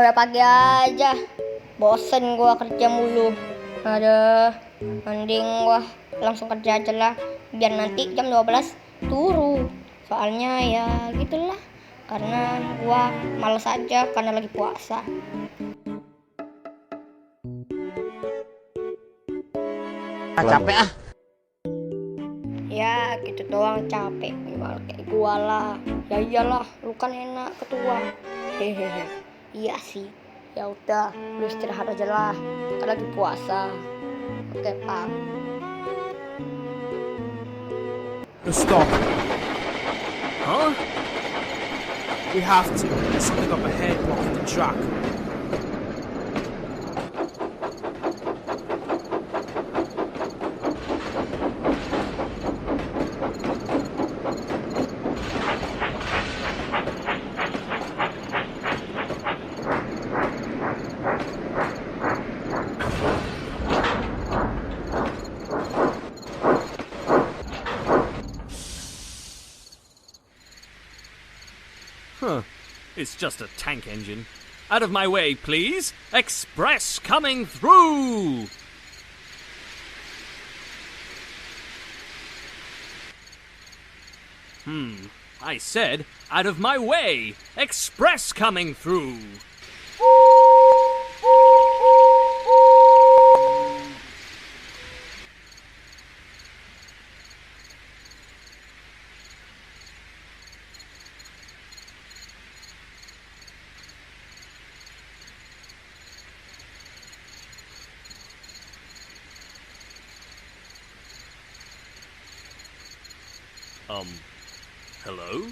Udah pagi aja. Bosen gua kerja mulu. Ada mending gua langsung kerja aja lah. Biar nanti jam 12 turu. Soalnya ya gitulah. Karena gua males aja karena lagi puasa. Capek ah. Ya gitu doang capek. Gimana kayak gua lah. Ya iyalah, lu kan enak ketua. Hehehe. Iya sih. Ya udah, lu istirahat aja lah. Kan lagi puasa. Oke, Pak. Stop. Huh? We have to. There's something up ahead blocking the track. Huh. It's just a tank engine. Out of my way, please. Express coming through. I said, out of my way. Express coming through. Hello?